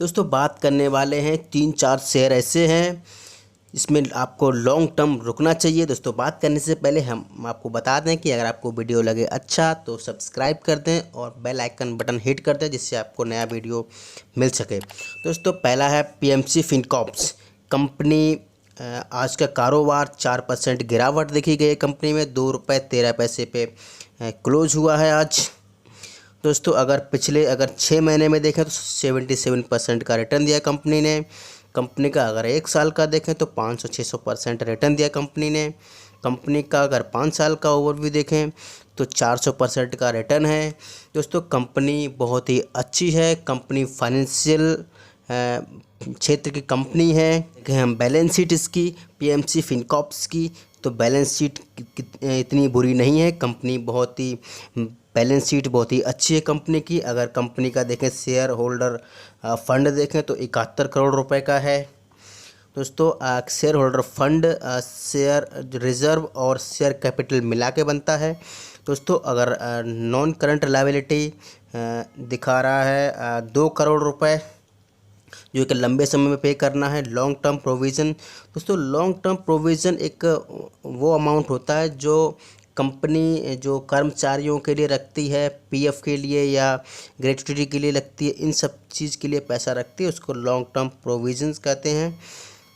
दोस्तों बात करने वाले हैं 3-4 शेयर ऐसे हैं इसमें आपको लॉन्ग टर्म रुकना चाहिए। दोस्तों बात करने से पहले हम आपको बता दें कि अगर आपको वीडियो लगे अच्छा तो सब्सक्राइब कर दें और बेल आइकन बटन हिट कर दें जिससे आपको नया वीडियो मिल सके। दोस्तों पहला है पीएमसी फिनकॉर्प्स कंपनी। आज का कारोबार 4% गिरावट देखी गई कंपनी में, ₹2.13 पे क्लोज हुआ है आज। दोस्तों अगर 6 महीने में देखें तो 77% का रिटर्न दिया कंपनी ने। कंपनी का अगर 1 साल का देखें तो 500-600% रिटर्न दिया कंपनी ने। कंपनी का अगर 5 साल का ओवरव्यू देखें तो 400% का रिटर्न है। दोस्तों कंपनी बहुत ही अच्छी है, कंपनी फाइनेंशियल क्षेत्र की कंपनी है। हम बैलेंस शीट इसकी पीएमसी फिनकॉर्प्स की, तो बैलेंस शीट इतनी बुरी नहीं है। कंपनी बैलेंस शीट बहुत ही अच्छी है कंपनी की। अगर कंपनी का देखें शेयर होल्डर फंड देखें तो 71 करोड़ रुपए का है। दोस्तों share holder fund share reserve और शेयर कैपिटल मिला के बनता है। दोस्तों अगर नॉन करंट लायबिलिटी दिखा रहा है 2 करोड़ रुपए, जो कि लंबे समय में पे करना है। लॉन्ग टर्म प्रोविज़न, दोस्तों लॉन्ग टर्म प्रोविज़न एक वो अमाउंट होता है जो कंपनी जो कर्मचारियों के लिए रखती है, पीएफ के लिए या ग्रेच्युटी के लिए लगती है, इन सब चीज़ के लिए पैसा रखती है, उसको लॉन्ग टर्म प्रोविज़न्स कहते हैं।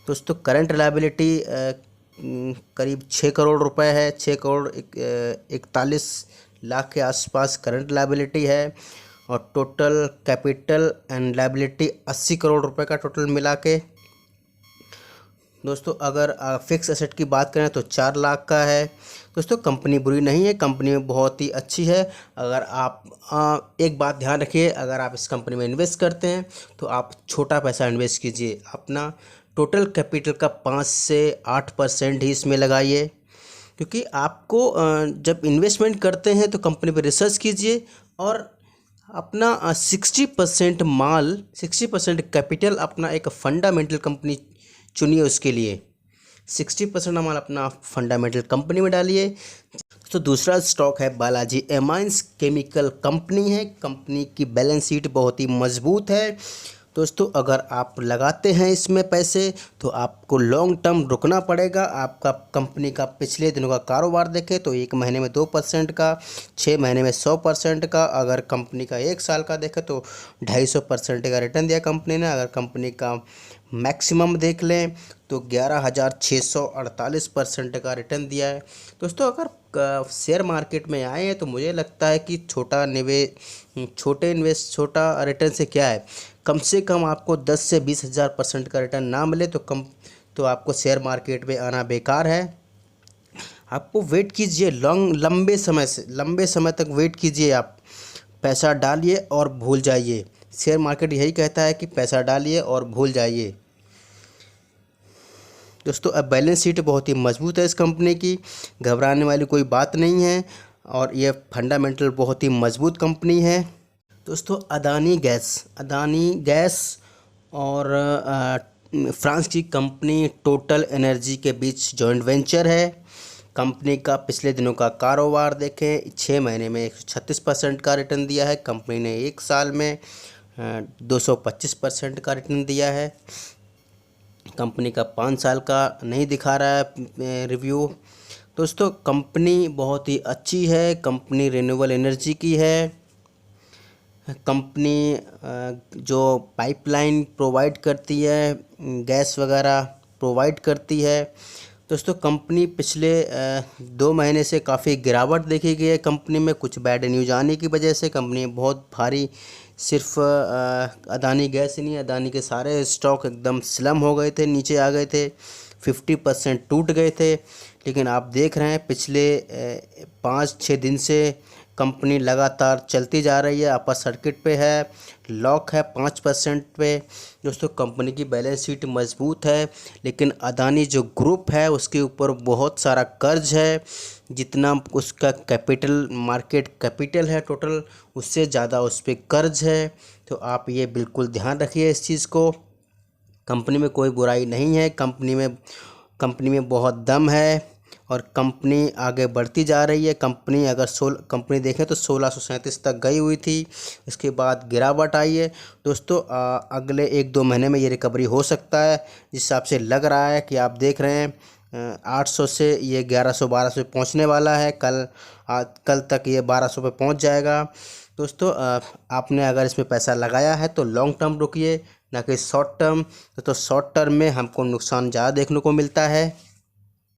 दोस्तों करंट लायबिलिटी करीब 6 करोड़ रुपए है। 6 करोड़ 41 लाख के आसपास करंट लायबिलिटी है और total capital and liability 80 crore रुपए का टोटल मिला के। दोस्तों अगर फिक्स एसेट की बात करें तो 4 लाख का है। दोस्तों कंपनी बुरी नहीं है, कंपनी में बहुत ही अच्छी है। अगर आप एक बात ध्यान रखिए, अगर आप इस कंपनी में इन्वेस्ट करते हैं तो आप छोटा पैसा इन्वेस्ट कीजिए, अपना टोटल कैपिटल का 5 से 8% ही इसमें लगाइए। क्योंकि आपको जब इन्वेस्टमेंट करते हैं तो कंपनी पर रिसर्च कीजिए और अपना 60% कैपिटल अपना एक फंडामेंटल कंपनी चुनिए, उसके लिए 60% माल अपना फंडामेंटल कंपनी में डालिए। तो दूसरा स्टॉक है बालाजी एमाइंस केमिकल कंपनी है। कंपनी की बैलेंस शीट बहुत ही मजबूत है। दोस्तों अगर आप लगाते हैं इसमें पैसे तो आपको लॉन्ग टर्म रुकना पड़ेगा। आपका कंपनी का पिछले दिनों का कारोबार देखें तो 1 महीने में 2% का, 6 महीने में 100% का, अगर कंपनी का 1 साल का देखें तो 250% का रिटर्न दिया कंपनी ने। अगर कंपनी का मैक्सिमम देख लें तो 11,648% का रिटर्न दिया है। दोस्तों अगर शेयर मार्केट में आए हैं तो मुझे लगता है कि छोटा रिटर्न से क्या है, कम से कम आपको 10 से 20,000% का रिटर्न ना मिले तो आपको शेयर मार्केट में आना बेकार है। आपको वेट कीजिए, लंबे समय तक वेट कीजिए। आप पैसा डालिए और भूल जाइए। शेयर मार्केट यही कहता है कि पैसा डालिए और भूल जाइए। दोस्तों अब बैलेंस शीट बहुत ही मजबूत है इस कंपनी की, घबराने वाली कोई बात नहीं है और ये फंडामेंटल बहुत ही मजबूत कंपनी है। दोस्तों अदानी गैस और फ्रांस की कंपनी टोटल एनर्जी के बीच जॉइंट वेंचर है। कंपनी का पिछले दिनों का कारोबार देखें, 6 महीने में 136% का रिटर्न दिया है। कंपनी ने 1 साल में 225% का रिटर्न दिया है। कंपनी का 5 साल का नहीं दिखा रहा है रिव्यू। दोस्तों कंपनी बहुत ही अच्छी है, कंपनी रिन्यूएबल एनर्जी की है। कंपनी जो पाइपलाइन प्रोवाइड करती है, गैस वगैरह प्रोवाइड करती है। दोस्तों कंपनी पिछले 2 महीने से काफ़ी गिरावट देखी गई है। कंपनी में कुछ बैड न्यूज आने की वजह से कंपनी बहुत भारी, सिर्फ अदानी गैस ही नहीं, अदानी के सारे स्टॉक एकदम स्लम हो गए थे, नीचे आ गए थे, 50% टूट गए थे। लेकिन आप देख रहे हैं पिछले 5-6 दिन से कंपनी लगातार चलती जा रही है, अपर सर्किट पे है, लॉक है 5% पे। दोस्तों कंपनी की बैलेंस शीट मजबूत है, लेकिन अदानी जो ग्रुप है उसके ऊपर बहुत सारा कर्ज है। जितना उसका मार्केट कैपिटल है टोटल, उससे ज़्यादा उस पर कर्ज है। तो आप ये बिल्कुल ध्यान रखिए इस चीज़ को। कंपनी में कोई बुराई नहीं है, कंपनी में बहुत दम है और कंपनी आगे बढ़ती जा रही है। कंपनी देखें तो 1637 तक गई हुई थी, इसके बाद गिरावट आई है। दोस्तों अगले 1-2 महीने में ये रिकवरी हो सकता है, जिस हिसाब से लग रहा है कि आप देख रहे हैं 800 से ये 1100-1200 पे पहुँचने वाला है। कल तक ये 1200 पे पहुँच जाएगा। दोस्तों आपने अगर इसमें पैसा लगाया है तो लॉन्ग टर्म रुकिए, ना कि शॉर्ट टर्म। तो शॉर्ट टर्म में हमको नुकसान ज़्यादा देखने को मिलता है।